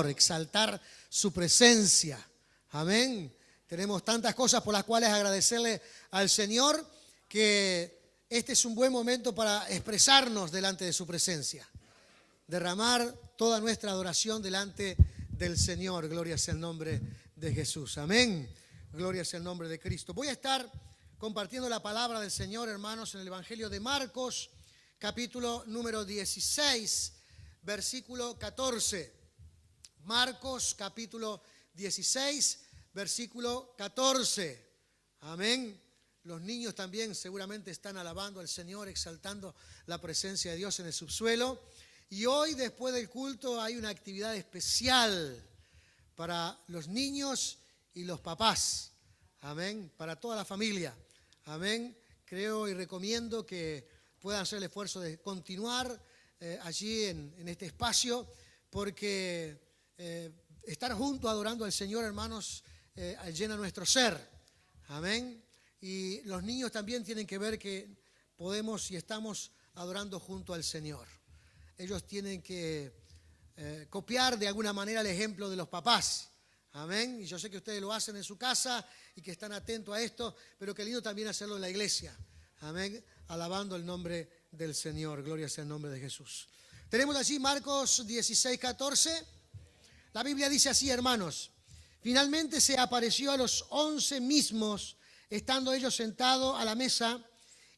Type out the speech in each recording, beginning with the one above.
exaltar su presencia. Amén. Tenemos tantas cosas por las cuales agradecerle al Señor, que este es un buen momento para expresarnos delante de su presencia, derramar toda nuestra adoración delante del Señor. Gloria sea el nombre de Jesús. Amén. Gloria sea el nombre de Cristo. Voy a estar compartiendo la palabra del Señor, hermanos, en el Evangelio de Marcos, capítulo número 16, versículo 14. Marcos capítulo 16, versículo 14. Amén. Los niños también seguramente están alabando al Señor, exaltando la presencia de Dios en el subsuelo. Y hoy, después del culto, hay una actividad especial para los niños y los papás. Amén. Para toda la familia. Amén. Creo y recomiendo que puedan hacer el esfuerzo de continuar allí en este espacio, porque estar juntos adorando al Señor, hermanos, llena nuestro ser. Amén. Y los niños también tienen que ver que podemos y estamos adorando junto al Señor. Ellos tienen que copiar de alguna manera el ejemplo de los papás. Amén. Y yo sé que ustedes lo hacen en su casa y que están atentos a esto, pero qué lindo también hacerlo en la iglesia. Amén. Alabando el nombre del Señor. Gloria sea el nombre de Jesús. Tenemos allí Marcos 16, 14. La Biblia dice así, hermanos: finalmente se apareció a los 11 mismos, estando ellos sentados a la mesa,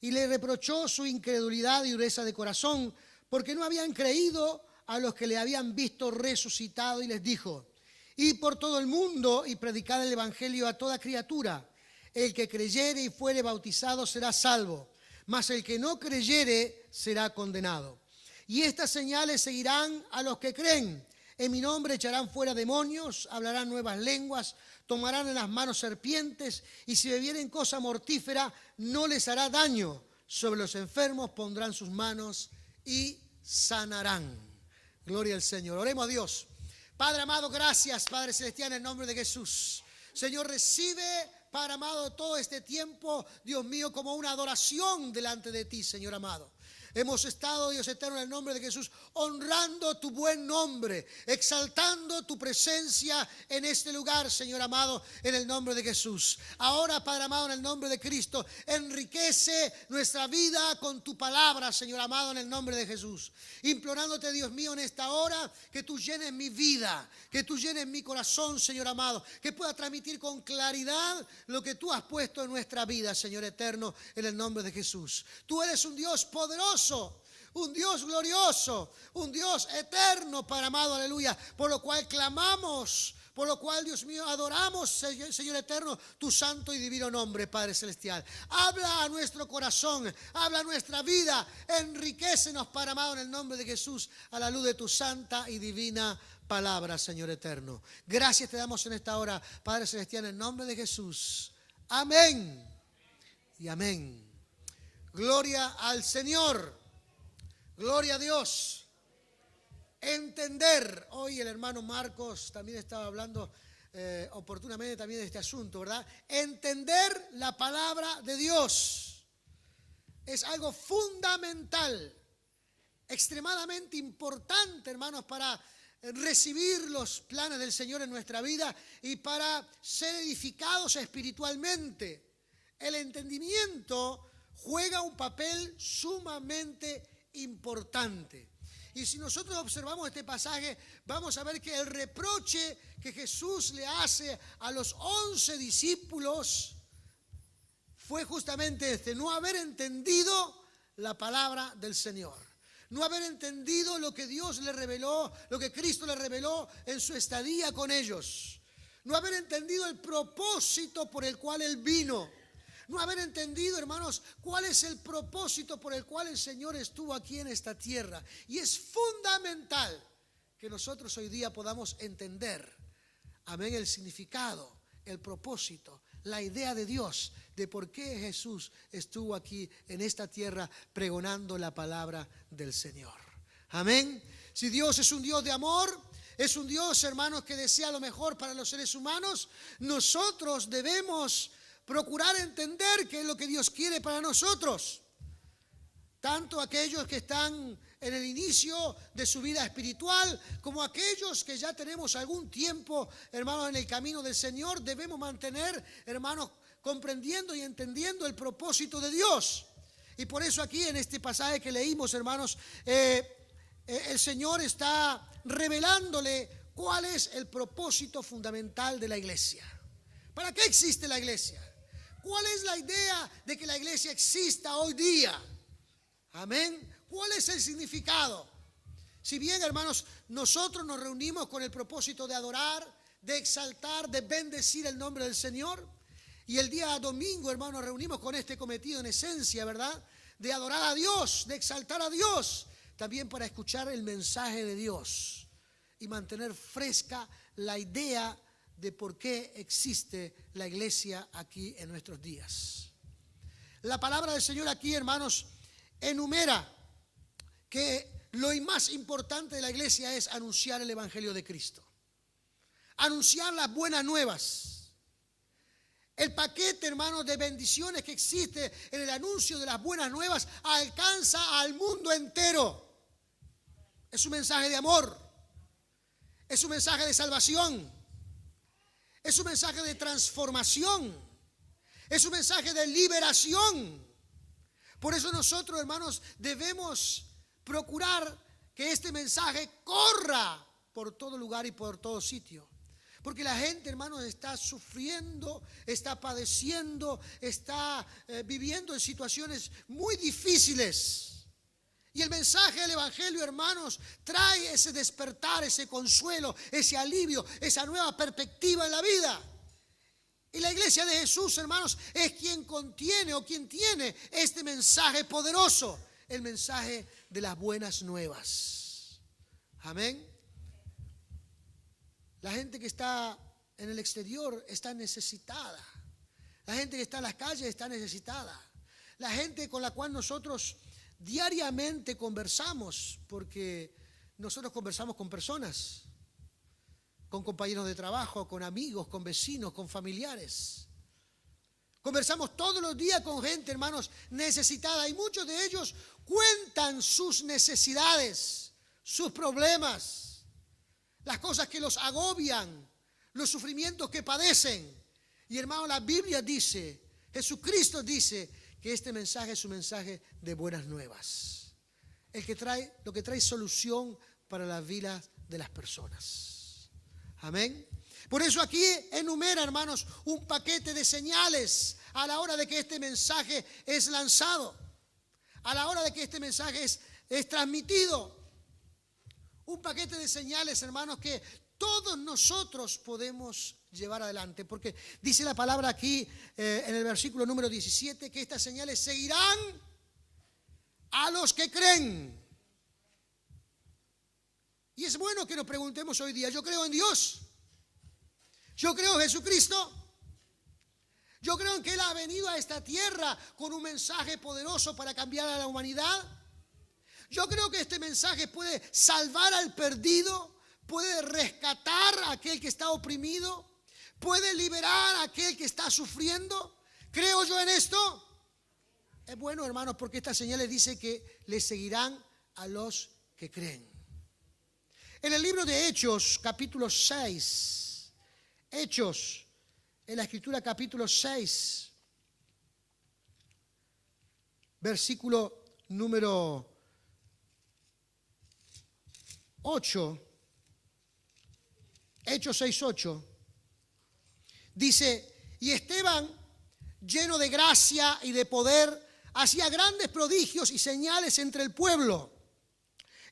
y le reprochó su incredulidad y dureza de corazón, porque no habían creído a los que le habían visto resucitado, y les dijo: id por todo el mundo y predicad el evangelio a toda criatura. El que creyere y fuere bautizado será salvo, mas el que no creyere será condenado. Y estas señales seguirán a los que creen: en mi nombre echarán fuera demonios, hablarán nuevas lenguas, tomarán en las manos serpientes, y si bebieren cosa mortífera no les hará daño. Sobre los enfermos pondrán sus manos y sanarán. Gloria al Señor. Oremos a Dios. Padre amado, gracias, Padre celestial, en el nombre de Jesús. Señor, recibe, Padre amado, todo este tiempo, Dios mío, como una adoración delante de ti, Señor amado. Hemos estado, Dios eterno, en el nombre de Jesús, honrando tu buen nombre, exaltando tu presencia en este lugar, Señor amado, en el nombre de Jesús. Ahora, Padre amado, en el nombre de Cristo, enriquece nuestra vida con tu palabra, Señor amado, en el nombre de Jesús. Implorándote, Dios mío, en esta hora, que tú llenes mi vida, que tú llenes mi corazón, Señor amado, que pueda transmitir con claridad lo que tú has puesto en nuestra vida, Señor eterno, en el nombre de Jesús. Tú eres un Dios poderoso, un Dios glorioso, un Dios eterno, Padre amado, aleluya, por lo cual clamamos, por lo cual, Dios mío, adoramos, Señor eterno, tu santo y divino nombre, Padre celestial. Habla a nuestro corazón, habla a nuestra vida, enriquécenos, Padre amado, en el nombre de Jesús, a la luz de tu santa y divina palabra, Señor eterno. Gracias te damos en esta hora, Padre celestial, en el nombre de Jesús. Amén y amén. Gloria al Señor. Gloria a Dios. Entender. Hoy el hermano Marcos también estaba hablando oportunamente también de este asunto, ¿verdad? Entender la palabra de Dios es algo fundamental, extremadamente importante, hermanos, para recibir los planes del Señor en nuestra vida y para ser edificados espiritualmente. El entendimiento juega un papel sumamente importante. Y si nosotros observamos este pasaje, vamos a ver que el reproche que Jesús le hace a los 11 discípulos fue justamente este: no haber entendido la palabra del Señor, no haber entendido lo que Dios le reveló, lo que Cristo le reveló en su estadía con ellos, no haber entendido el propósito por el cual Él vino. No haber entendido, hermanos, cuál es el propósito por el cual el Señor estuvo aquí en esta tierra. Y es fundamental que nosotros hoy día podamos entender, amén, el significado, el propósito, la idea de Dios de por qué Jesús estuvo aquí en esta tierra pregonando la palabra del Señor. Amén. Si Dios es un Dios de amor, es un Dios, hermanos, que desea lo mejor para los seres humanos, nosotros debemos procurar entender qué es lo que Dios quiere para nosotros. Tanto aquellos que están en el inicio de su vida espiritual, como aquellos que ya tenemos algún tiempo, hermanos, en el camino del Señor, debemos mantener, hermanos, comprendiendo y entendiendo el propósito de Dios. Y por eso aquí en este pasaje que leímos, hermanos, el Señor está revelándole cuál es el propósito fundamental de la iglesia. ¿Para qué existe la iglesia? ¿Cuál es la idea de que la iglesia exista hoy día? Amén. ¿Cuál es el significado? Si bien, hermanos, nosotros nos reunimos con el propósito de adorar, de exaltar, de bendecir el nombre del Señor, y el día domingo, hermanos, nos reunimos con este cometido en esencia, ¿verdad? De adorar a Dios, de exaltar a Dios, también para escuchar el mensaje de Dios y mantener fresca la idea de por qué existe la iglesia aquí en nuestros días. La palabra del Señor aquí, hermanos, enumera que lo más importante de la iglesia es anunciar el evangelio de Cristo, anunciar las buenas nuevas. El paquete, hermanos, de bendiciones que existe en el anuncio de las buenas nuevas alcanza al mundo entero. Es un mensaje de amor, es un mensaje de salvación, es un mensaje de transformación, es un mensaje de liberación. Por eso nosotros, hermanos, debemos procurar que este mensaje corra por todo lugar y por todo sitio. Porque la gente, hermanos, está sufriendo, está padeciendo, está viviendo en situaciones muy difíciles. Y el mensaje del evangelio, hermanos, trae ese despertar, ese consuelo, ese alivio, esa nueva perspectiva en la vida. Y la iglesia de Jesús, hermanos, es quien contiene o quien tiene este mensaje poderoso, el mensaje de las buenas nuevas. Amén. La gente que está en el exterior está necesitada. La gente que está en las calles está necesitada. La gente con la cual nosotros diariamente conversamos, porque nosotros conversamos con personas, con compañeros de trabajo, con amigos, con vecinos, con familiares. Conversamos todos los días con gente, hermanos, necesitada, y muchos de ellos cuentan sus necesidades, sus problemas, las cosas que los agobian, los sufrimientos que padecen. Y, hermano, la Biblia dice, Jesucristo dice que este mensaje es un mensaje de buenas nuevas, lo que trae solución para la vida de las personas. Amén. Por eso aquí enumera, hermanos, un paquete de señales a la hora de que este mensaje es lanzado, a la hora de que este mensaje es transmitido. Un paquete de señales, hermanos, que todos nosotros podemos llevar adelante, porque dice la palabra aquí en el versículo número 17 que estas señales seguirán a los que creen. Y es bueno que nos preguntemos hoy día: yo creo en Dios, yo creo en Jesucristo, yo creo en que Él ha venido a esta tierra con un mensaje poderoso para cambiar a la humanidad. Yo creo que este mensaje puede salvar al perdido, puede rescatar a aquel que está oprimido, puede liberar a aquel que está sufriendo. ¿Creo yo en esto? Es bueno, hermanos, porque estas señales dice que le seguirán a los que creen. En el libro de Hechos, capítulo 6, Hechos, en la Escritura, capítulo 6, versículo número 8, Hechos 6:8, dice: y Esteban, lleno de gracia y de poder, hacía grandes prodigios y señales entre el pueblo.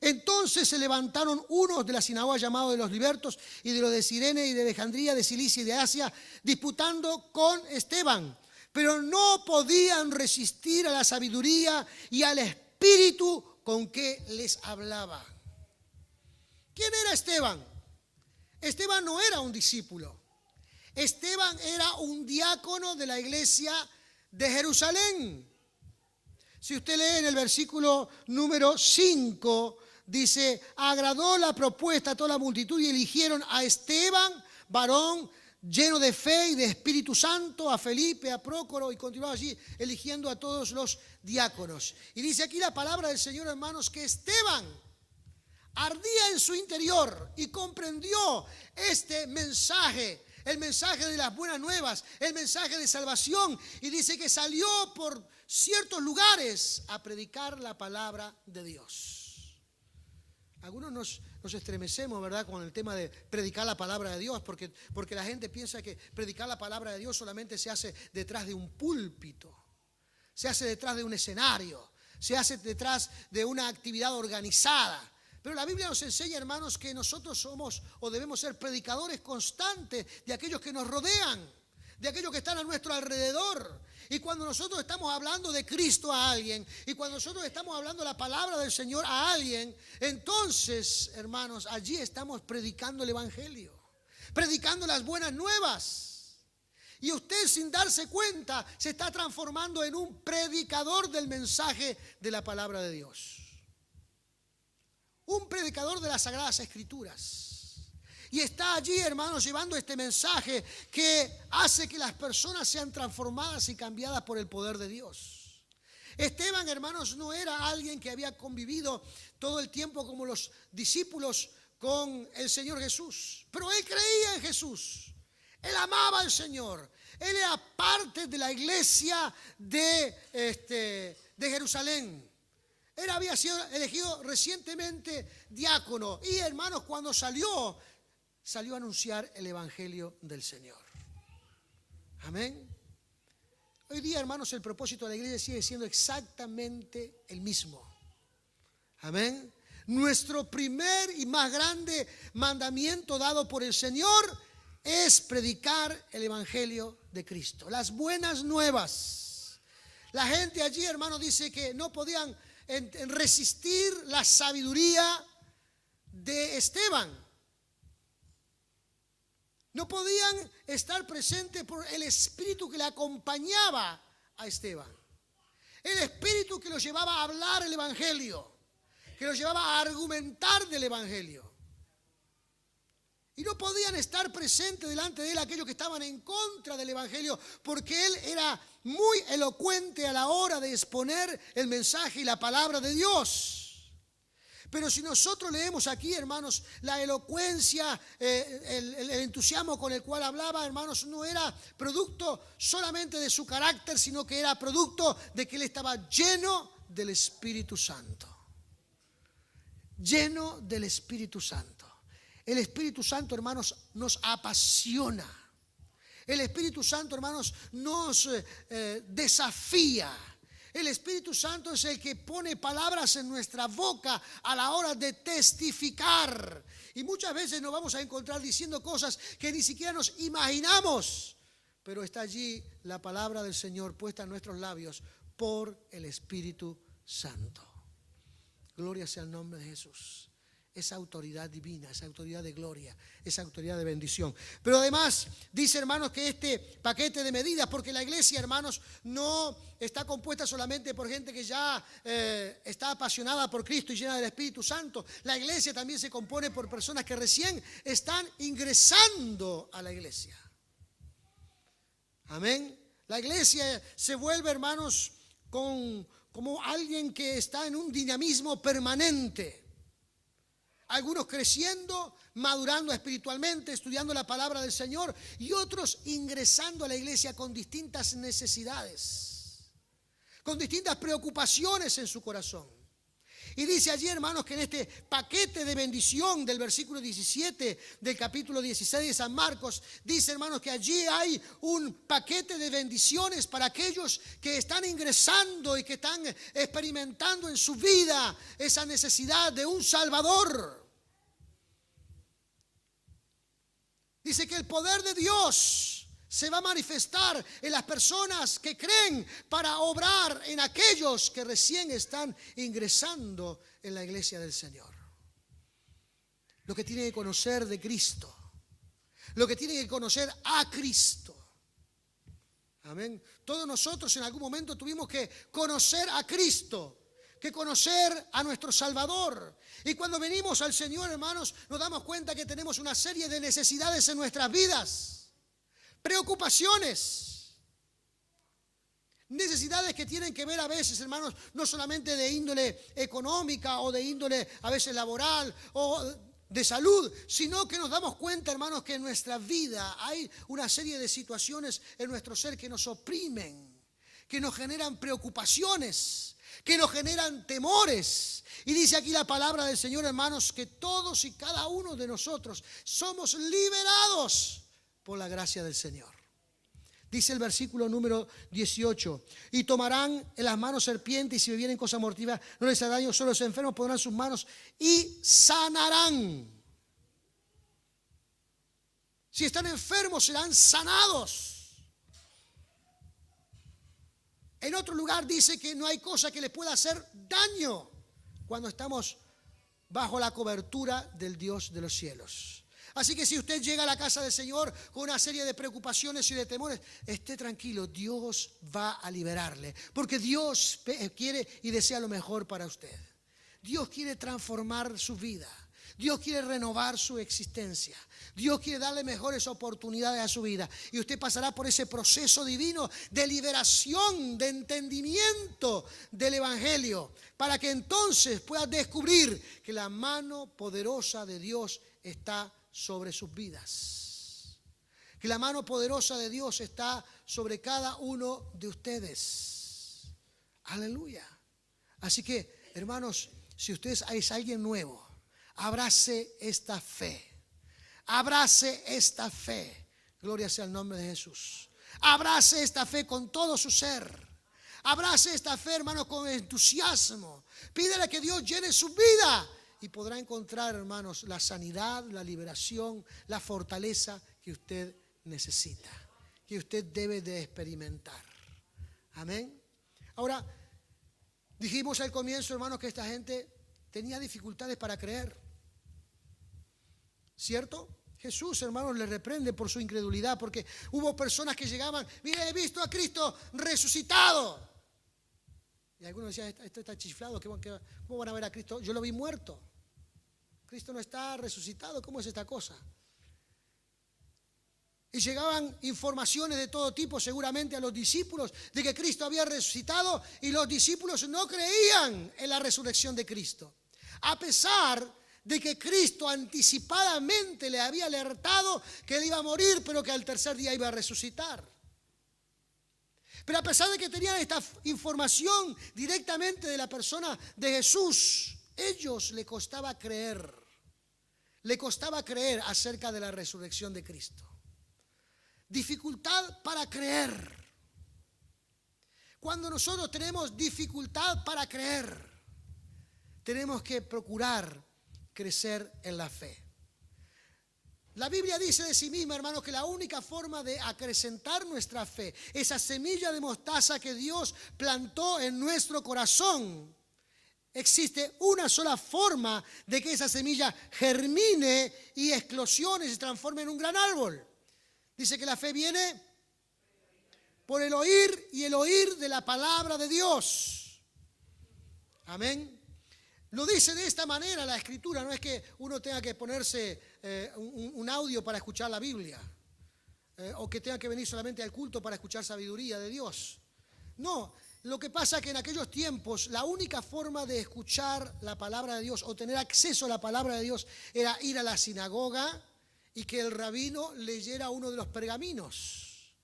Entonces se levantaron unos de la sinagoga llamados de los libertos y de los de Cirene y de Alejandría, de Cilicia y de Asia, disputando con Esteban, pero no podían resistir a la sabiduría y al espíritu con que les hablaba. ¿Quién era Esteban? Esteban no era un discípulo. Esteban era un diácono de la iglesia de Jerusalén. Si usted lee en el versículo número 5, dice: agradó la propuesta a toda la multitud y eligieron a Esteban, varón lleno de fe y de Espíritu Santo, a Felipe, a Prócoro, y continuaba allí eligiendo a todos los diáconos. Y dice aquí la palabra del Señor, hermanos, que Esteban ardía en su interior y comprendió este mensaje, el mensaje de las buenas nuevas, el mensaje de salvación. Y dice que salió por ciertos lugares a predicar la palabra de Dios. Algunos nos estremecemos, ¿verdad?, con el tema de predicar la palabra de Dios, porque la gente piensa que predicar la palabra de Dios solamente se hace detrás de un púlpito, se hace detrás de un escenario, se hace detrás de una actividad organizada. Pero la Biblia nos enseña, hermanos, que nosotros somos o debemos ser predicadores constantes de aquellos que nos rodean, de aquellos que están a nuestro alrededor. Y cuando nosotros estamos hablando de Cristo a alguien, y cuando nosotros estamos hablando la palabra del Señor a alguien, entonces, hermanos, allí estamos predicando el Evangelio, predicando las buenas nuevas. Y usted, sin darse cuenta, se está transformando en un predicador del mensaje de la palabra de Dios, un predicador de las Sagradas Escrituras. Y está allí, hermanos, llevando este mensaje que hace que las personas sean transformadas y cambiadas por el poder de Dios. Esteban, hermanos, no era alguien que había convivido todo el tiempo como los discípulos con el Señor Jesús, pero él creía en Jesús, él amaba al Señor, él era parte de la iglesia de Jerusalén. Él había sido elegido recientemente diácono y, hermanos, cuando salió a anunciar el Evangelio del Señor. Amén. Hoy día, hermanos, el propósito de la iglesia sigue siendo exactamente el mismo. Amén. Nuestro primer y más grande mandamiento dado por el Señor es predicar el Evangelio de Cristo, las buenas nuevas. La gente allí, hermanos, dice que no podían resistir la sabiduría de Esteban. No podían estar presentes por el espíritu que le acompañaba a Esteban. El espíritu que los llevaba a hablar el Evangelio, que los llevaba a argumentar del Evangelio. Y no podían estar presentes delante de él aquellos que estaban en contra del Evangelio, porque él era muy elocuente a la hora de exponer el mensaje y la palabra de Dios. Pero si nosotros leemos aquí, hermanos, la elocuencia, el entusiasmo con el cual hablaba, hermanos, no era producto solamente de su carácter, sino que era producto de que él estaba lleno del Espíritu Santo. Lleno del Espíritu Santo. El Espíritu Santo, hermanos, nos apasiona. El Espíritu Santo, hermanos, nos desafía. El Espíritu Santo es el que pone palabras en nuestra boca a la hora de testificar. Y muchas veces nos vamos a encontrar diciendo cosas que ni siquiera nos imaginamos. Pero está allí la palabra del Señor puesta en nuestros labios por el Espíritu Santo. Gloria sea el nombre de Jesús. Esa autoridad divina, esa autoridad de gloria, esa autoridad de bendición. Pero además dice, hermanos, que este paquete de medidas, porque la iglesia, hermanos, no está compuesta solamente por gente que ya está apasionada por Cristo y llena del Espíritu Santo. La iglesia también se compone por personas que recién están ingresando a la iglesia. Amén. La iglesia se vuelve, hermanos, como alguien que está en un dinamismo permanente. Algunos creciendo, madurando espiritualmente, estudiando la palabra del Señor, y otros ingresando a la iglesia con distintas necesidades, con distintas preocupaciones en su corazón. Y dice allí, hermanos, que en este paquete de bendición del versículo 17 del capítulo 16 de San Marcos, dice, hermanos, que allí hay un paquete de bendiciones para aquellos que están ingresando y que están experimentando en su vida esa necesidad de un Salvador. Dice que el poder de Dios se va a manifestar en las personas que creen para obrar en aquellos que recién están ingresando en la iglesia del Señor. Lo que tienen que conocer de Cristo, lo que tienen que conocer a Cristo. Amén. Todos nosotros en algún momento tuvimos que conocer a Cristo, que conocer a nuestro Salvador. Y cuando venimos al Señor, hermanos, nos damos cuenta que tenemos una serie de necesidades en nuestras vidas. Preocupaciones. Necesidades que tienen que ver a veces, hermanos, no solamente de índole económica o de índole a veces laboral o de salud, sino que nos damos cuenta, hermanos, que en nuestra vida hay una serie de situaciones en nuestro ser que nos oprimen, que nos generan preocupaciones, que nos generan temores. Y dice aquí la palabra del Señor, hermanos, que todos y cada uno de nosotros somos liberados por la gracia del Señor. Dice el versículo número 18, y tomarán en las manos serpientes, y si bebieren cosa mortífera no les hará daño, solo los enfermos pondrán sus manos y sanarán. Si están enfermos serán sanados. En otro lugar dice que no hay cosa que les pueda hacer daño cuando estamos bajo la cobertura del Dios de los cielos. Así que si usted llega a la casa del Señor con una serie de preocupaciones y de temores, esté tranquilo, Dios va a liberarle. Porque Dios quiere y desea lo mejor para usted. Dios quiere transformar su vida. Dios quiere renovar su existencia. Dios quiere darle mejores oportunidades a su vida. Y usted pasará por ese proceso divino de liberación, de entendimiento del Evangelio, para que entonces pueda descubrir que la mano poderosa de Dios está sobre sus vidas. Que la mano poderosa de Dios está sobre cada uno de ustedes. Aleluya. Así que, hermanos, si usted es alguien nuevo, abrace esta fe. Abrace esta fe. Gloria sea el nombre de Jesús. Abrace esta fe con todo su ser. Abrace esta fe, hermanos, con entusiasmo. Pídele que Dios llene su vida. Y podrá encontrar, hermanos, la sanidad, la liberación, la fortaleza que usted necesita, que usted debe de experimentar. Amén. Ahora, dijimos al comienzo, hermanos, que esta gente tenía dificultades para creer. ¿Cierto? Jesús, hermanos, le reprende por su incredulidad, porque hubo personas que llegaban, mire, he visto a Cristo resucitado. Y algunos decían, esto está chiflado, ¿cómo van a ver a Cristo? Yo lo vi muerto. Cristo no está resucitado, ¿cómo es esta cosa? Y llegaban informaciones de todo tipo seguramente a los discípulos de que Cristo había resucitado, y los discípulos no creían en la resurrección de Cristo. A pesar de que Cristo anticipadamente le había alertado que él iba a morir, pero que al tercer día iba a resucitar. Pero a pesar de que tenían esta información directamente de la persona de Jesús, ellos le costaba creer acerca de la resurrección de Cristo. Dificultad para creer. Cuando nosotros tenemos dificultad para creer, tenemos que procurar crecer en la fe. La Biblia dice de sí misma, hermanos, que la única forma de acrecentar nuestra fe, esa semilla de mostaza que Dios plantó en nuestro corazón, existe una sola forma de que esa semilla germine y eclosione y se transforme en un gran árbol. Dice que la fe viene por el oír, y el oír de la palabra de Dios. Amén. Lo dice de esta manera la Escritura. No es que uno tenga que ponerse un audio para escuchar la Biblia, o que tenga que venir solamente al culto para escuchar sabiduría de Dios. No, lo que pasa es que en aquellos tiempos la única forma de escuchar la palabra de Dios o tener acceso a la palabra de Dios era ir a la sinagoga y que el rabino leyera uno de los pergaminos,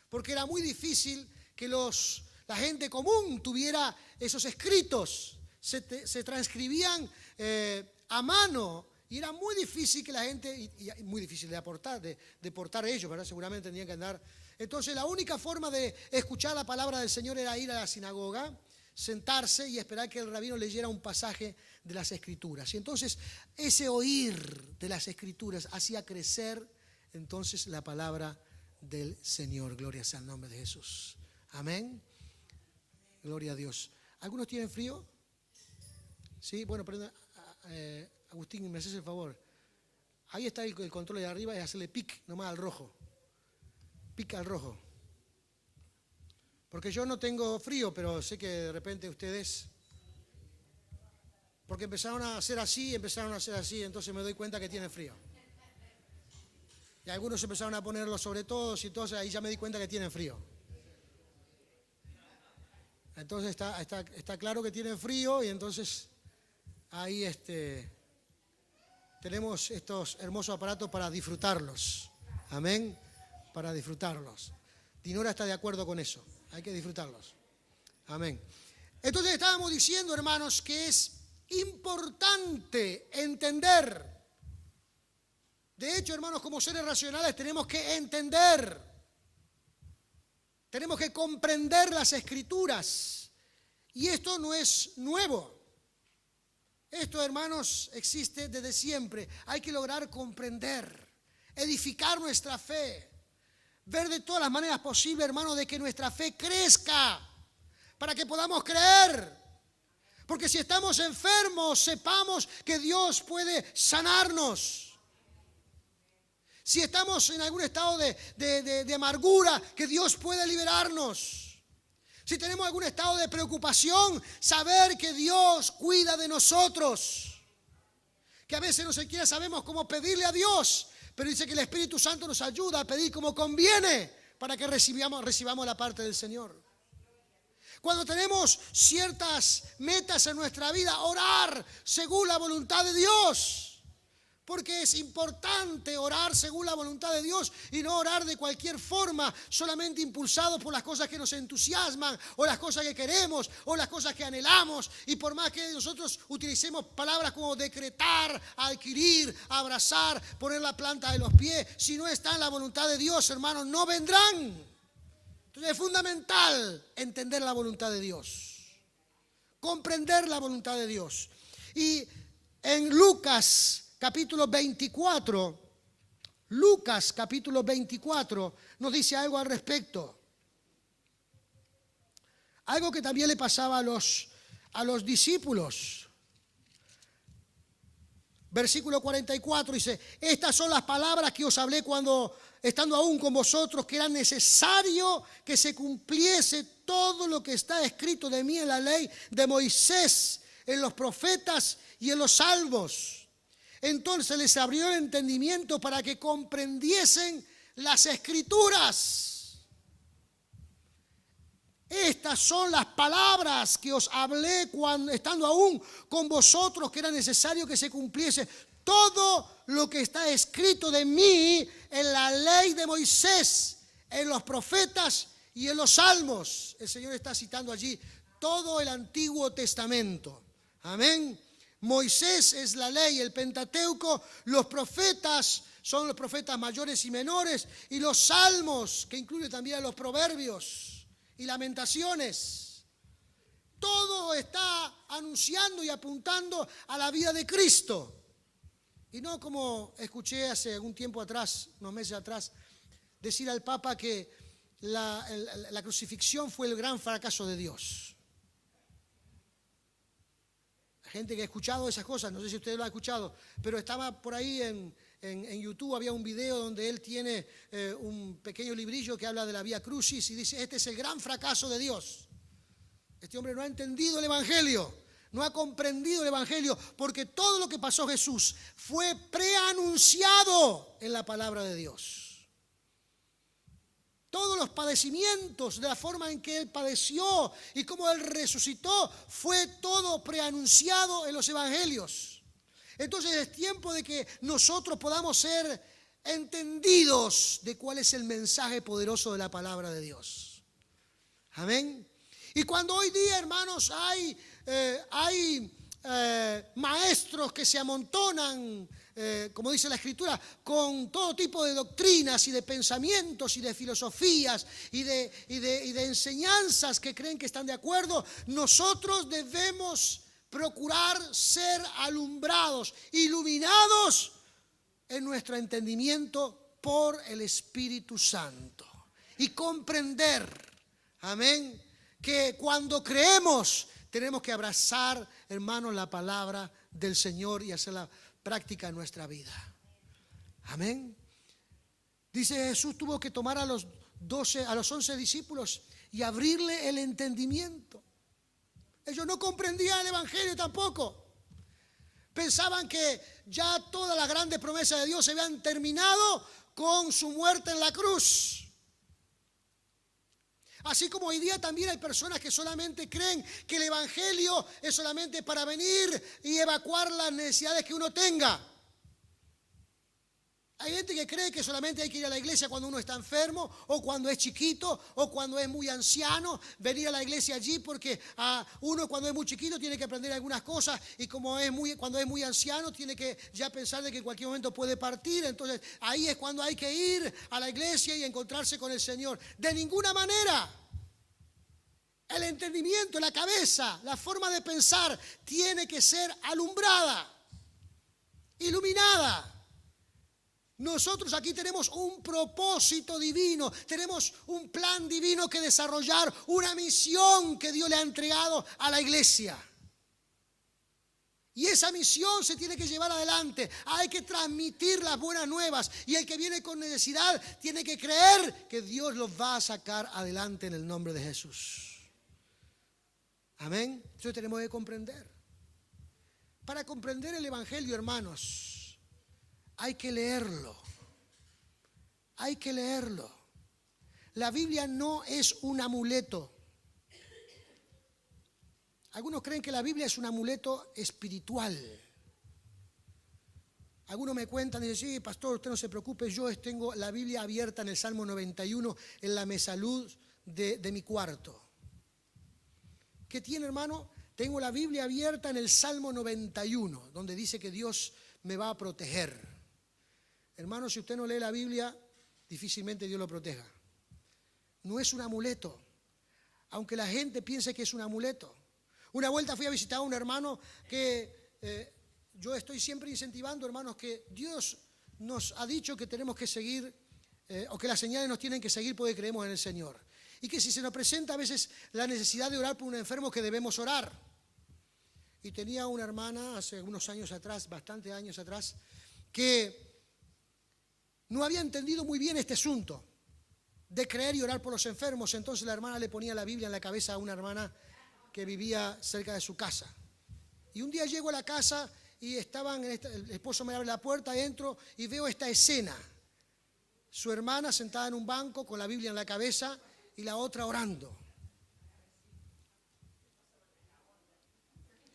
porque era muy difícil que la gente común tuviera esos escritos. Se transcribían a mano, y era muy difícil que la gente, y muy difícil de portar ellos, ¿verdad? Seguramente tenían que andar. Entonces la única forma de escuchar la palabra del Señor era ir a la sinagoga, sentarse y esperar que el rabino leyera un pasaje de las Escrituras. Y entonces ese oír de las Escrituras hacía crecer entonces la palabra del Señor. Gloria sea el nombre de Jesús. Amén. Gloria a Dios. ¿Algunos tienen frío? Sí, bueno, pero, Agustín, me haces el favor. Ahí está el control de arriba, y hacerle pic nomás al rojo. Pic al rojo. Porque yo no tengo frío, pero sé que de repente ustedes, porque empezaron a hacer así, entonces me doy cuenta que tienen frío. Y algunos empezaron a ponerlo sobre todos, y entonces ahí ya me di cuenta que tienen frío. Entonces está claro que tienen frío y entonces ahí tenemos estos hermosos aparatos para disfrutarlos. Amén. Para disfrutarlos. Dinora está de acuerdo con eso. Hay que disfrutarlos. Amén. Entonces estábamos diciendo, hermanos, que es importante entender. De hecho, hermanos, como seres racionales tenemos que entender. Tenemos que comprender las Escrituras. Y esto no es nuevo. Esto, hermanos, existe desde siempre. Hay que lograr comprender, edificar nuestra fe, ver de todas las maneras posibles, hermanos, de que nuestra fe crezca para que podamos creer. Porque si estamos enfermos, sepamos que Dios puede sanarnos. Si estamos en algún estado de amargura, que Dios puede liberarnos. Si tenemos algún estado de preocupación, saber que Dios cuida de nosotros. Que a veces no siquiera sabemos cómo pedirle a Dios, pero dice que el Espíritu Santo nos ayuda a pedir como conviene para que recibamos la parte del Señor. Cuando tenemos ciertas metas en nuestra vida, orar según la voluntad de Dios. Porque es importante orar según la voluntad de Dios y no orar de cualquier forma, solamente impulsados por las cosas que nos entusiasman o las cosas que queremos o las cosas que anhelamos. Y por más que nosotros utilicemos palabras como decretar, adquirir, abrazar, poner la planta de los pies, si no está en la voluntad de Dios, hermanos, no vendrán. Entonces es fundamental entender la voluntad de Dios, comprender la voluntad de Dios. Y en Lucas capítulo 24, Lucas capítulo 24 nos dice algo al respecto. Algo que también le pasaba a los discípulos. Versículo 44 dice: estas son las palabras que os hablé cuando estando aún con vosotros, que era necesario que se cumpliese todo lo que está escrito de mí en la ley de Moisés, en los profetas y en los salmos. Entonces les abrió el entendimiento para que comprendiesen las Escrituras. Estas son las palabras que os hablé cuando estando aún con vosotros, que era necesario que se cumpliese todo lo que está escrito de mí en la ley de Moisés, en los profetas y en los salmos. El Señor está citando allí todo el Antiguo Testamento. Amén. Moisés es la ley, el Pentateuco, los profetas son los profetas mayores y menores, y los salmos, que incluye también a los proverbios y lamentaciones. Todo está anunciando y apuntando a la vida de Cristo. Y no como escuché hace algún tiempo atrás, unos meses atrás, decir al Papa que la crucifixión fue el gran fracaso de Dios. Gente que ha escuchado esas cosas, no sé si usted lo ha escuchado, pero estaba por ahí en YouTube, había un video donde él tiene un pequeño librillo que habla de la Vía Crucis y dice: este es el gran fracaso de Dios. Este hombre no ha entendido el Evangelio, no ha comprendido el Evangelio, porque todo lo que pasó Jesús fue preanunciado en la palabra de Dios. Todos los padecimientos, de la forma en que Él padeció y cómo Él resucitó, fue todo preanunciado en los evangelios. Entonces es tiempo de que nosotros podamos ser entendidos de cuál es el mensaje poderoso de la palabra de Dios. Amén. Y cuando hoy día, hermanos, hay maestros que se amontonan, como dice la Escritura, con todo tipo de doctrinas y de pensamientos y de filosofías y de enseñanzas que creen que están de acuerdo, nosotros debemos procurar ser alumbrados, iluminados en nuestro entendimiento por el Espíritu Santo y comprender, amén, que cuando creemos tenemos que abrazar, hermanos, la palabra del Señor y hacerla práctica en nuestra vida. Amén. Dice: Jesús tuvo que tomar a los 11 discípulos y abrirle el entendimiento. Ellos no comprendían el Evangelio tampoco. Pensaban que ya todas las grandes promesas de Dios se habían terminado con su muerte en la cruz. Así como hoy día también hay personas que solamente creen que el evangelio es solamente para venir y evacuar las necesidades que uno tenga. Hay gente que cree que solamente hay que ir a la iglesia cuando uno está enfermo, o cuando es chiquito, o cuando es muy anciano, venir a la iglesia allí porque uno cuando es muy chiquito tiene que aprender algunas cosas, y cuando es muy anciano tiene que ya pensar de que en cualquier momento puede partir. Entonces ahí es cuando hay que ir a la iglesia y encontrarse con el Señor. De ninguna manera. El entendimiento, la cabeza, la forma de pensar tiene que ser alumbrada, iluminada. Nosotros aquí tenemos un propósito divino, tenemos un plan divino que desarrollar, una misión que Dios le ha entregado a la iglesia. Y esa misión se tiene que llevar adelante. Hay que transmitir las buenas nuevas. Y el que viene con necesidad tiene que creer que Dios los va a sacar adelante en el nombre de Jesús. Amén. Eso tenemos que comprender. Para comprender el evangelio, hermanos, hay que leerlo. Hay que leerlo. La Biblia no es un amuleto. Algunos creen que la Biblia es un amuleto espiritual. Algunos me cuentan y dicen: sí, pastor, usted no se preocupe, yo tengo la Biblia abierta en el Salmo 91 en la mesaluz de mi cuarto. ¿Qué tiene, hermano? Tengo la Biblia abierta en el Salmo 91, donde dice que Dios me va a proteger. Hermano, si usted no lee la Biblia, difícilmente Dios lo proteja. No es un amuleto, aunque la gente piense que es un amuleto. Una vuelta fui a visitar a un hermano que yo estoy siempre incentivando, hermanos, que Dios nos ha dicho que tenemos que seguir, o que las señales nos tienen que seguir porque creemos en el Señor. Y que si se nos presenta a veces la necesidad de orar por un enfermo, que debemos orar. Y tenía una hermana hace unos años atrás, bastantes años atrás, que no había entendido muy bien este asunto de creer y orar por los enfermos. Entonces la hermana le ponía la Biblia en la cabeza a una hermana que vivía cerca de su casa. Y un día llego a la casa y el esposo me abre la puerta, entro y veo esta escena. Su hermana sentada en un banco con la Biblia en la cabeza y la otra orando.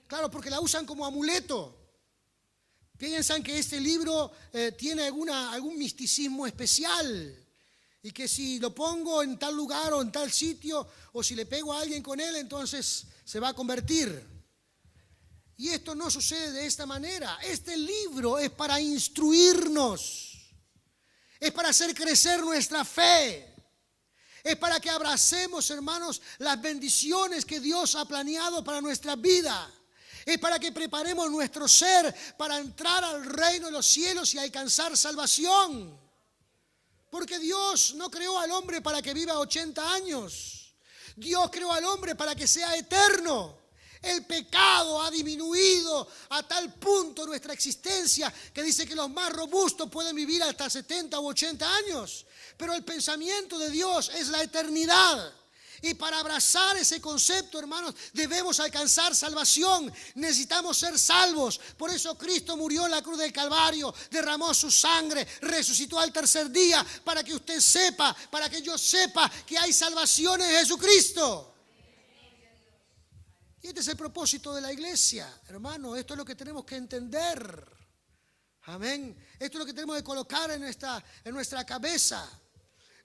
Claro, porque la usan como amuleto. Piensan que este libro tiene algún misticismo especial y que si lo pongo en tal lugar o en tal sitio, o si le pego a alguien con él, entonces se va a convertir. Y esto no sucede de esta manera. Este libro es para instruirnos, es para hacer crecer nuestra fe, es para que abracemos, hermanos, las bendiciones que Dios ha planeado para nuestra vida. Es para que preparemos nuestro ser para entrar al reino de los cielos y alcanzar salvación. Porque Dios no creó al hombre para que viva 80 años. Dios creó al hombre para que sea eterno. El pecado ha disminuido a tal punto nuestra existencia que dice que los más robustos pueden vivir hasta 70 u 80 años. Pero el pensamiento de Dios es la eternidad. Y para abrazar ese concepto, hermanos, debemos alcanzar salvación. Necesitamos ser salvos. Por eso Cristo murió en la cruz del Calvario, derramó su sangre, resucitó al tercer día, para que usted sepa, para que yo sepa que hay salvación en Jesucristo. Y este es el propósito de la iglesia, hermano. Esto es lo que tenemos que entender. Amén. Esto es lo que tenemos que colocar en nuestra cabeza.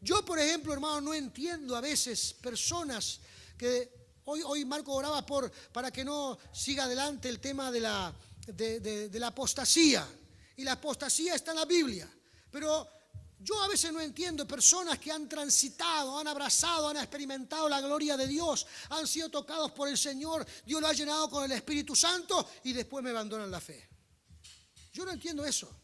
Yo, por ejemplo, hermano, no entiendo a veces personas que hoy Marco oraba para que no siga adelante el tema de la apostasía. Y la apostasía está en la Biblia. Pero yo a veces no entiendo personas que han transitado, han abrazado, han experimentado la gloria de Dios, han sido tocados por el Señor, Dios lo ha llenado con el Espíritu Santo y después me abandonan la fe. Yo no entiendo eso.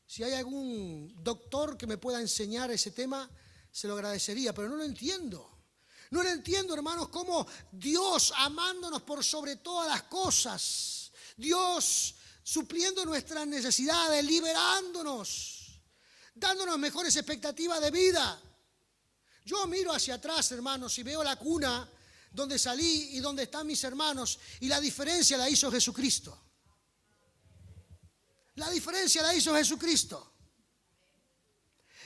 Si hay algún doctor que me pueda enseñar ese tema, se lo agradecería, pero no lo entiendo. No lo entiendo, hermanos, cómo Dios, amándonos por sobre todas las cosas, Dios supliendo nuestras necesidades, liberándonos, dándonos mejores expectativas de vida. Yo miro hacia atrás, hermanos, y veo la cuna donde salí y donde están mis hermanos, y la diferencia la hizo Jesucristo. La diferencia la hizo Jesucristo.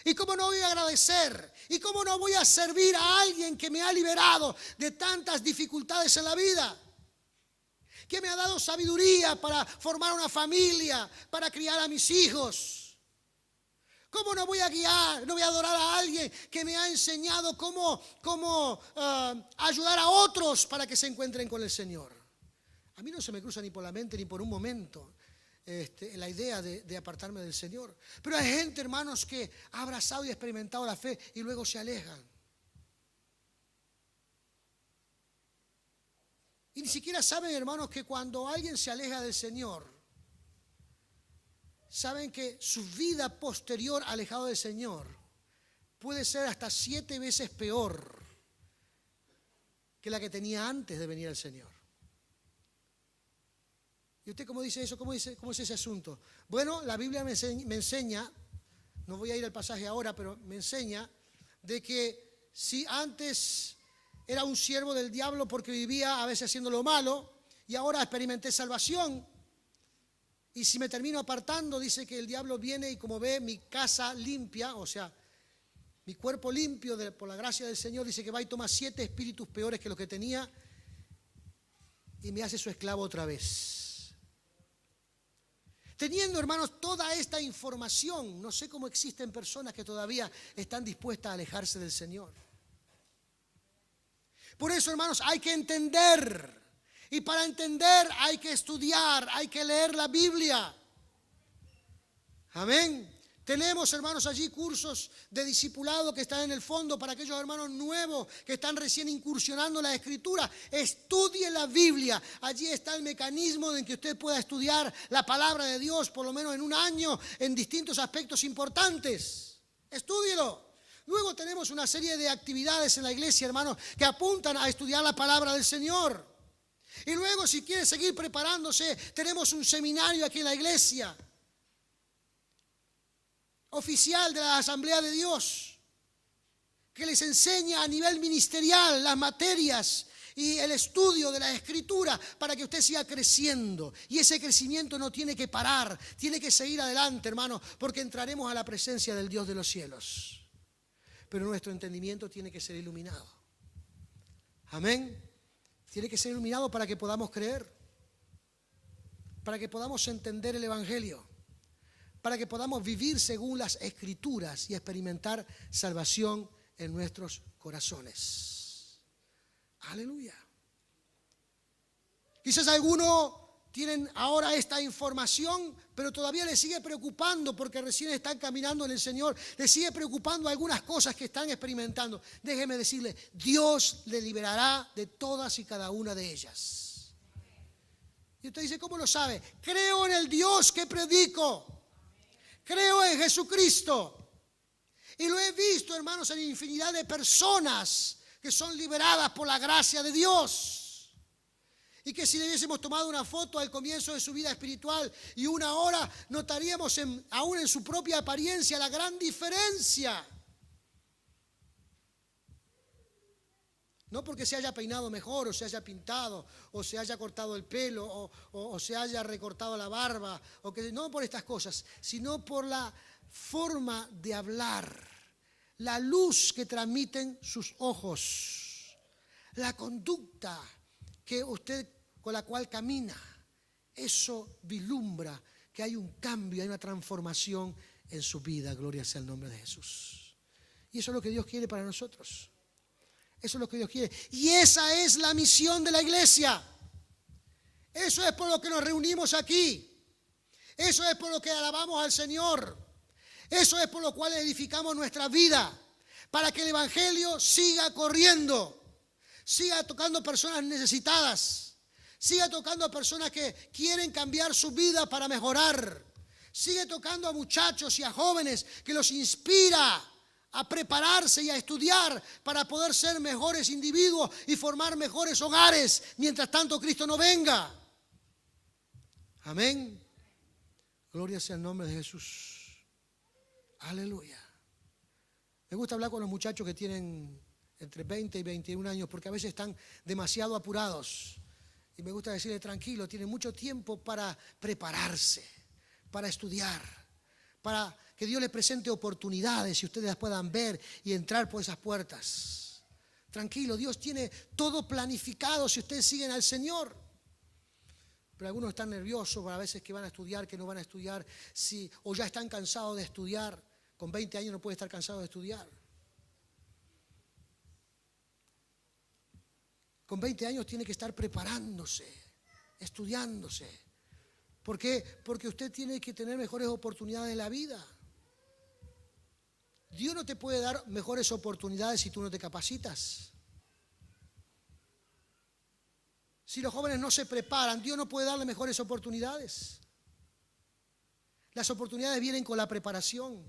¿Y cómo no voy a agradecer? ¿Y cómo no voy a servir a alguien que me ha liberado de tantas dificultades en la vida? Que me ha dado sabiduría para formar una familia, para criar a mis hijos. ¿Cómo no voy a guiar, no voy a adorar a alguien que me ha enseñado cómo ayudar a otros para que se encuentren con el Señor? A mí no se me cruza ni por la mente ni por un momento la idea de apartarme del Señor. Pero hay gente, hermanos, que ha abrazado y experimentado la fe y luego se alejan. Y ni siquiera saben, hermanos, que cuando alguien se aleja del Señor, saben que su vida posterior alejado del Señor puede ser hasta 7 veces peor que la que tenía antes de venir al Señor. ¿Y usted cómo dice eso? ¿Cómo es ese asunto? Bueno, la Biblia me enseña, no voy a ir al pasaje ahora, pero me enseña de que si antes era un siervo del diablo porque vivía a veces haciendo lo malo y ahora experimenté salvación, y si me termino apartando, dice que el diablo viene y como ve mi casa limpia, o sea, mi cuerpo limpio por la gracia del Señor, dice que va y toma 7 espíritus peores que los que tenía y me hace su esclavo otra vez. Teniendo, hermanos, toda esta información, no sé cómo existen personas que todavía están dispuestas a alejarse del Señor. Por eso, hermanos, hay que entender. Y para entender hay que estudiar, hay que leer la Biblia. Amén. Tenemos, hermanos, allí cursos de discipulado que están en el fondo para aquellos hermanos nuevos que están recién incursionando en la Escritura. Estudie la Biblia. Allí está el mecanismo en que usted pueda estudiar la palabra de Dios por lo menos en un año en distintos aspectos importantes. Estúdielo. Luego tenemos una serie de actividades en la iglesia, hermanos, que apuntan a estudiar la palabra del Señor. Y luego, si quiere seguir preparándose, tenemos un seminario aquí en la iglesia, oficial de la Asamblea de Dios, que les enseña a nivel ministerial las materias y el estudio de la Escritura para que usted siga creciendo. Y ese crecimiento no tiene que parar, tiene que seguir adelante, hermano, porque entraremos a la presencia del Dios de los cielos. Pero nuestro entendimiento tiene que ser iluminado. Amén. Tiene que ser iluminado para que podamos creer, para que podamos entender el Evangelio, para que podamos vivir según las Escrituras y experimentar salvación en nuestros corazones. Aleluya. Quizás alguno tienen ahora esta información, pero todavía les sigue preocupando porque recién están caminando en el Señor. Les sigue preocupando algunas cosas que están experimentando. Déjeme decirle, Dios le liberará de todas y cada una de ellas. Y usted dice, ¿cómo lo sabe? Creo en el Dios que predico. Creo en Jesucristo. Y lo he visto, hermanos, en infinidad de personas que son liberadas por la gracia de Dios. Y que si le hubiésemos tomado una foto al comienzo de su vida espiritual y una hora, notaríamos aún en su propia apariencia la gran diferencia. No porque se haya peinado mejor, o se haya pintado, o se haya cortado el pelo, o se haya recortado la barba, no por estas cosas, sino por la forma de hablar, la luz que transmiten sus ojos, la conducta con la cual camina. Eso vislumbra que hay un cambio, hay una transformación en su vida. Gloria sea el nombre de Jesús. Y eso es lo que Dios quiere para nosotros. Eso es lo que Dios quiere. Y esa es la misión de la iglesia. Eso es por lo que nos reunimos aquí. Eso es por lo que alabamos al Señor. Eso es por lo cual edificamos nuestra vida. Para que el Evangelio siga corriendo. Siga tocando personas necesitadas. Siga tocando a personas que quieren cambiar su vida para mejorar. Sigue tocando a muchachos y a jóvenes que los inspira a prepararse y a estudiar para poder ser mejores individuos y formar mejores hogares mientras tanto Cristo no venga. Amén. Gloria sea el nombre de Jesús. Aleluya. Me gusta hablar con los muchachos que tienen entre 20 y 21 años, porque a veces están demasiado apurados. Y me gusta decirle, tranquilo, tienen mucho tiempo para prepararse, para estudiar, para que Dios les presente oportunidades y ustedes las puedan ver y entrar por esas puertas. Tranquilo, Dios tiene todo planificado si ustedes siguen al Señor. Pero algunos están nerviosos a veces que van a estudiar, que no van a estudiar, o ya están cansados de estudiar. Con 20 años no puede estar cansado de estudiar. Con 20 años tiene que estar preparándose, estudiándose. ¿Por qué? Porque usted tiene que tener mejores oportunidades en la vida. Dios no te puede dar mejores oportunidades si tú no te capacitas. Si los jóvenes no se preparan, Dios no puede darle mejores oportunidades. Las oportunidades vienen con la preparación.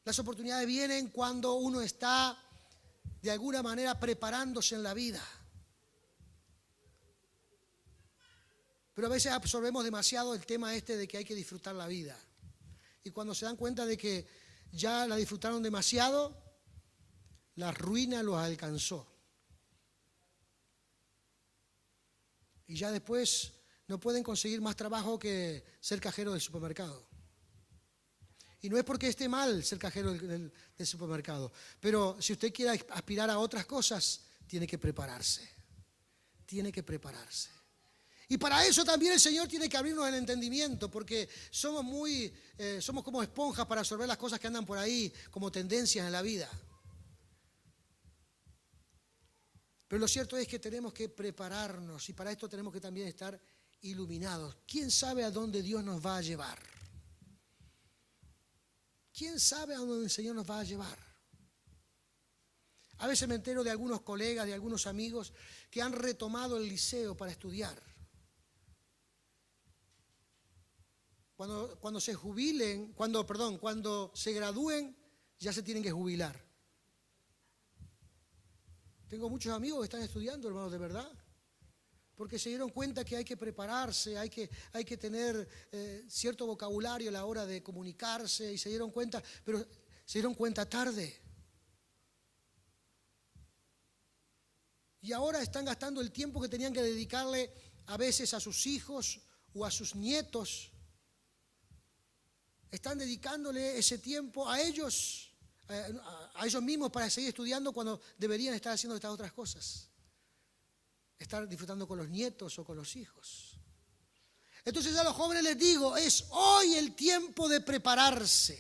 Las oportunidades vienen cuando uno está de alguna manera preparándose en la vida. Pero a veces absorbemos demasiado el tema de que hay que disfrutar la vida. Y cuando se dan cuenta de que ya la disfrutaron demasiado, la ruina los alcanzó. Y ya después no pueden conseguir más trabajo que ser cajero del supermercado. Y no es porque esté mal ser cajero del supermercado, pero si usted quiere aspirar a otras cosas, tiene que prepararse. Tiene que prepararse. Y para eso también el Señor tiene que abrirnos el entendimiento, porque somos como esponjas para absorber las cosas que andan por ahí como tendencias en la vida. Pero lo cierto es que tenemos que prepararnos y para esto tenemos que también estar iluminados. ¿Quién sabe a dónde Dios nos va a llevar? ¿Quién sabe a dónde el Señor nos va a llevar? A veces me entero de algunos colegas, de algunos amigos que han retomado el liceo para estudiar. Cuando se jubilen, cuando se gradúen, ya se tienen que jubilar. Tengo muchos amigos que están estudiando, hermanos, de verdad. Porque se dieron cuenta que hay que prepararse, hay que tener cierto vocabulario a la hora de comunicarse, y se dieron cuenta, pero se dieron cuenta tarde. Y ahora están gastando el tiempo que tenían que dedicarle a veces a sus hijos o a sus nietos. Están dedicándole ese tiempo a ellos mismos para seguir estudiando cuando deberían estar haciendo estas otras cosas. Estar disfrutando con los nietos o con los hijos. Entonces a los jóvenes les digo, es hoy el tiempo de prepararse.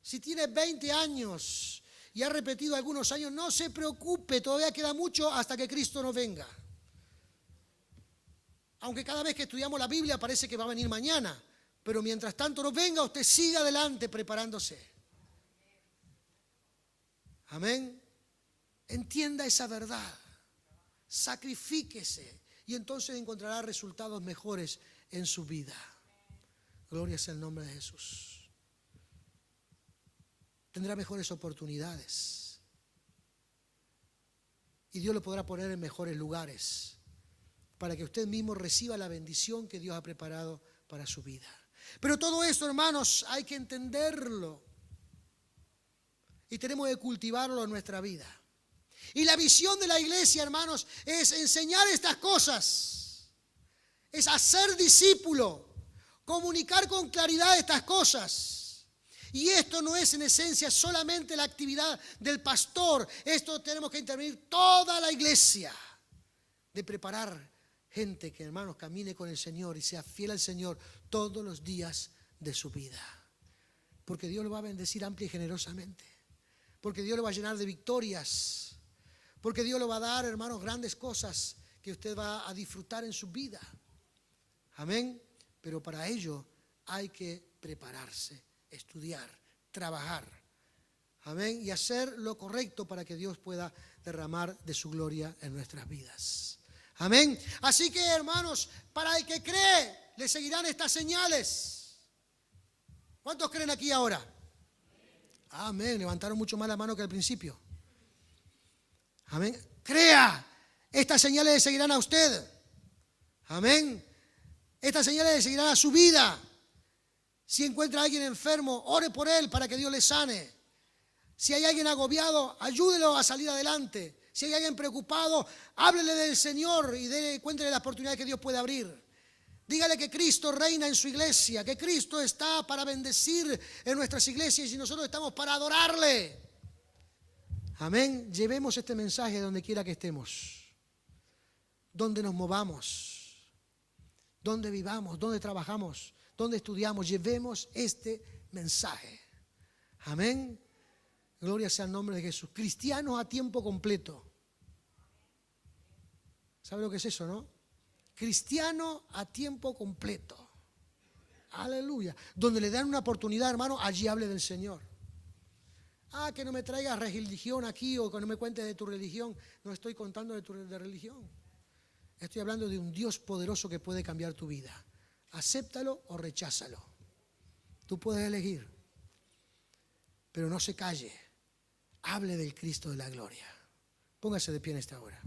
Si tiene 20 años y ha repetido algunos años, no se preocupe, todavía queda mucho hasta que Cristo no venga. Aunque cada vez que estudiamos la Biblia parece que va a venir mañana, pero mientras tanto no venga, usted siga adelante preparándose. Amén. Entienda esa verdad. Sacrifíquese y entonces encontrará resultados mejores en su vida. Gloria sea el nombre de Jesús. Tendrá mejores oportunidades y Dios lo podrá poner en mejores lugares para que usted mismo reciba la bendición que Dios ha preparado para su vida. Pero todo esto, hermanos, hay que entenderlo y tenemos que cultivarlo en nuestra vida. Y la visión de la iglesia, hermanos, es enseñar estas cosas, es hacer discípulo, comunicar con claridad estas cosas. Y esto no es en esencia solamente la actividad del pastor, esto tenemos que intervenir toda la iglesia, de preparar gente que, hermanos, camine con el Señor y sea fiel al Señor todos los días de su vida. Porque Dios lo va a bendecir amplia y generosamente, porque Dios lo va a llenar de victorias. Porque Dios le va a dar, hermanos, grandes cosas que usted va a disfrutar en su vida. Amén. Pero para ello hay que prepararse, estudiar, trabajar. Amén. Y hacer lo correcto para que Dios pueda derramar de su gloria en nuestras vidas. Amén. Así que, hermanos, para el que cree, le seguirán estas señales. ¿Cuántos creen aquí ahora? Amén. Levantaron mucho más la mano que al principio. Amén. Crea. Estas señales le seguirán a usted. Amén. Estas señales le seguirán a su vida. Si encuentra a alguien enfermo, ore por él para que Dios le sane. Si hay alguien agobiado, ayúdelo a salir adelante. Si hay alguien preocupado, háblele del Señor y cuéntele las oportunidades que Dios puede abrir. Dígale que Cristo reina en su iglesia, que Cristo está para bendecir en nuestras iglesias y nosotros estamos para adorarle. Amén. Llevemos este mensaje donde quiera que estemos, donde nos movamos, donde vivamos, donde trabajamos, donde estudiamos. Llevemos este mensaje. Amén. Gloria sea el nombre de Jesús. Cristianos a tiempo completo. ¿Sabe lo que es eso, no? Cristiano a tiempo completo. Aleluya. Donde le dan una oportunidad, hermano, allí hable del Señor. Que no me traigas religión aquí o que no me cuentes de tu religión. No estoy contando de religión. Estoy hablando de un Dios poderoso que puede cambiar tu vida. Acéptalo o recházalo. Tú puedes elegir. Pero no se calle. Hable del Cristo de la gloria. Póngase de pie en esta hora.